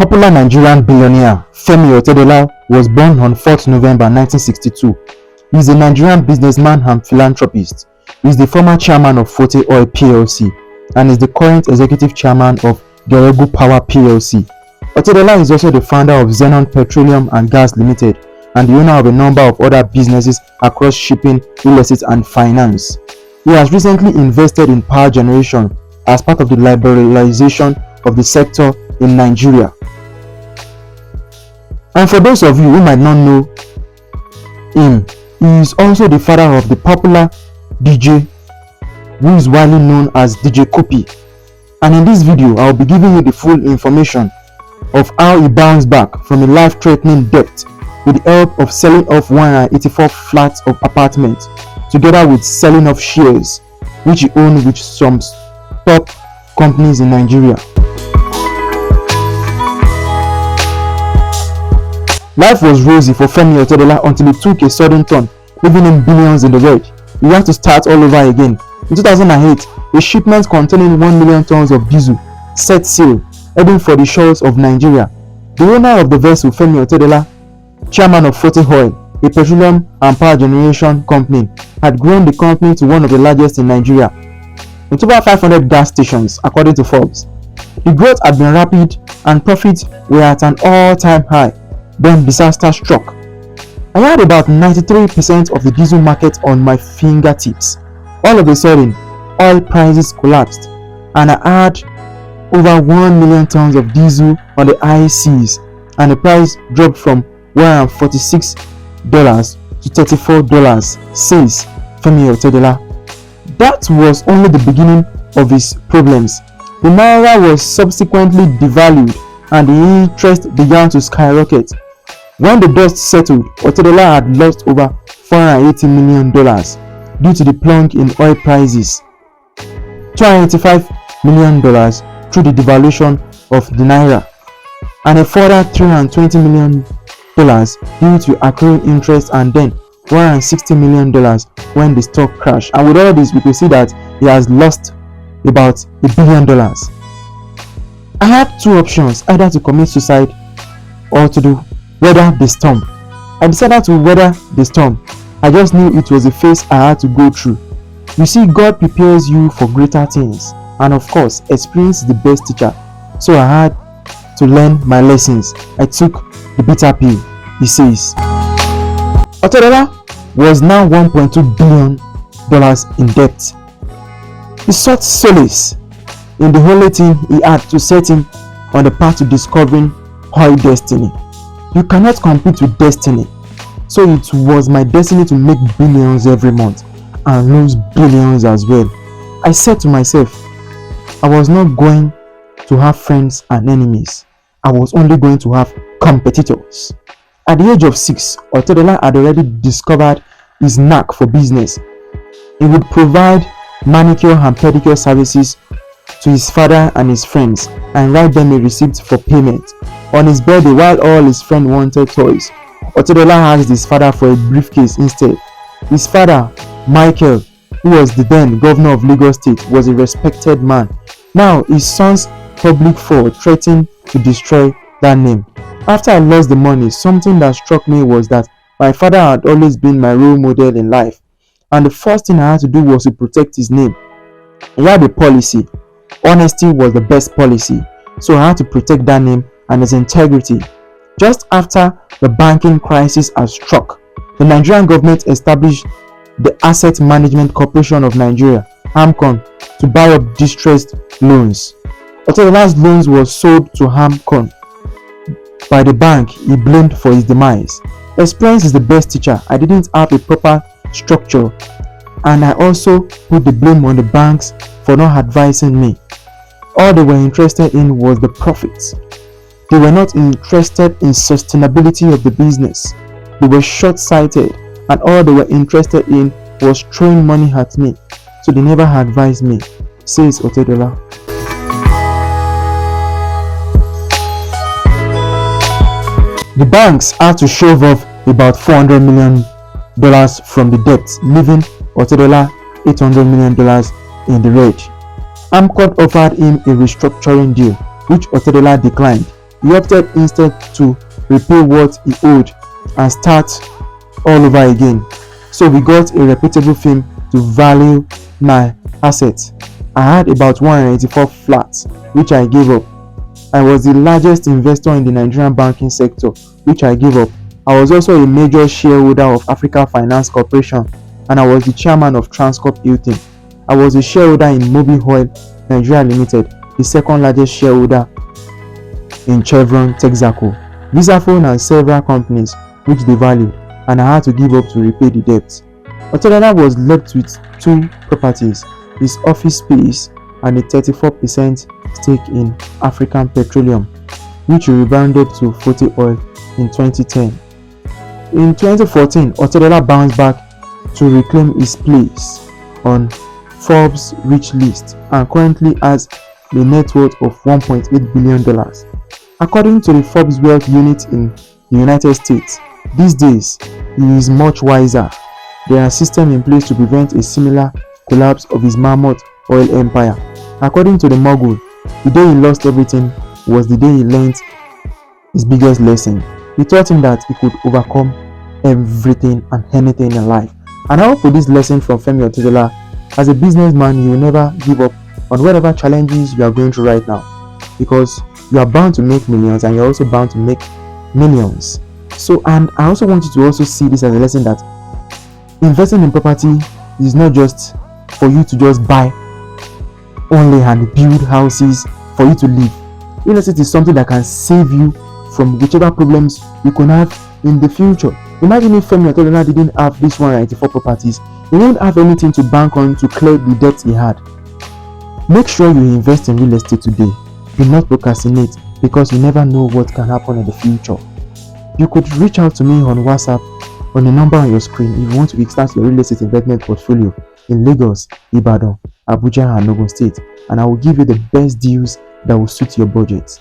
Popular Nigerian billionaire Femi Otedola was born on 4th November 1962. He is a Nigerian businessman and philanthropist. He is the former chairman of Forte Oil PLC and is the current executive chairman of Geregu Power PLC. Otedola is also the founder of Zenon Petroleum and Gas Limited and the owner of a number of other businesses across shipping, real estate and finance. He has recently invested in power generation as part of the liberalization of the sector in Nigeria. And for those of you who might not know him, he is also the father of the popular DJ who is widely known as DJ Cuppy. And in this video, I will be giving you the full information of how he bounced back from a life-threatening debt with the help of selling off 184 flats of apartments, together with selling off shares which he owned with some top companies in Nigeria. Life was rosy for Femi Otedola until it took a sudden turn, leaving him billions in the red. He had to start all over again. In 2008, a shipment containing 1 million tons of diesel set sail, heading for the shores of Nigeria. The owner of the vessel, Femi Otedola, chairman of Forte Oil, a petroleum and power generation company, had grown the company to one of the largest in Nigeria, with over 500 gas stations, according to Forbes. The growth had been rapid and profits were at an all-time high. Then disaster struck. I had about 93% of the diesel market on my fingertips. All of a sudden, oil prices collapsed and I had over 1 million tons of diesel on the high seas, and the price dropped from $146 to $34, says Femi Otedola. That was only the beginning of his problems. The naira was subsequently devalued and the interest began to skyrocket. When the dust settled, Otedola had lost over $480 million due to the plunge in oil prices, $285 million through the devaluation of the naira, and a further $320 million due to accruing interest, and then $160 million when the stock crashed. And with all this, we could see that he has lost about $1 billion. I had two options, either to commit suicide or to weather the storm. I decided to weather the storm. I just knew it was a phase I had to go through. You see, God prepares you for greater things, and of course, experience is the best teacher. So I had to learn my lessons. I took the bitter pill, he says. Otedola was now $1.2 billion in debt. He sought solace in the holy thing he had to set him on the path to discovering oil destiny. You cannot compete with destiny. So it was my destiny to make billions every month and lose billions as well. I said to myself, I was not going to have friends and enemies. I was only going to have competitors. At the age of 6, Otedola had already discovered his knack for business. He would provide manicure and pedicure services to his father and his friends and write them a receipt for payment. On his birthday, while all his friends wanted toys, Otedola asked his father for a briefcase instead. His father, Michael, who was the then governor of Lagos State, was a respected man. Now his son's public fraud threatened to destroy that name. After I lost the money, something that struck me was that my father had always been my role model in life, and the first thing I had to do was to protect his name. He had a policy. Honesty was the best policy, so I had to protect that name and his integrity. Just after the banking crisis had struck, the Nigerian government established the Asset Management Corporation of Nigeria, AMCON, to buy up distressed loans. Otedola's loans were sold to AMCON by the bank he blamed for his demise. Experience is the best teacher. I didn't have a proper structure, and I also put the blame on the banks for not advising me. All they were interested in was the profits. They were not interested in sustainability of the business. They were short-sighted, and all they were interested in was throwing money at me. So they never advised me, says Otedola. The banks had to shave off about $400 million from the debt, leaving Otedola $800 million in the red. AMCON offered him a restructuring deal, which Otedola declined. He opted instead to repay what he owed and start all over again. So we got a reputable firm to value my assets. I had about 184 flats, which I gave up. I was the largest investor in the Nigerian banking sector, which I gave up. I was also a major shareholder of Africa Finance Corporation, and I was the chairman of Transcorp Hilton. I was a shareholder in Mobil Oil Nigeria Limited, the second largest shareholder in Chevron Texaco, Visafone, and several companies which they valued, and I had to give up to repay the debt. Otedola was left with 2 properties, his office space and a 34% stake in African Petroleum, which he rebranded to Forte Oil in 2010. In 2014, Otedola bounced back to reclaim his place on Forbes' rich list and currently has a net worth of $1.8 billion. According to the Forbes Wealth Unit in the United States, these days he is much wiser. There are systems in place to prevent a similar collapse of his mammoth oil empire. According to the mogul, the day he lost everything was the day he learned his biggest lesson. He taught him that he could overcome everything and anything in life. And I hope with this lesson from Femi Otedola, as a businessman, you will never give up on whatever challenges you are going through right now, because you are bound to make millions and you're also bound to make millions. So, and I also want you to also see this as a lesson that investing in property is not just for you to just buy only and build houses for you to live. Real estate is something that can save you from whichever problems you can have in the future. Imagine if Femi Otedola didn't have these 184 properties, he wouldn't have anything to bank on to clear the debt he had. Make sure you invest in real estate today. Do not procrastinate, because you never know what can happen in the future. You could reach out to me on WhatsApp on the number on your screen if you want to kickstart your real estate investment portfolio in Lagos, Ibadan, Abuja, and Ogun State, and I will give you the best deals that will suit your budget.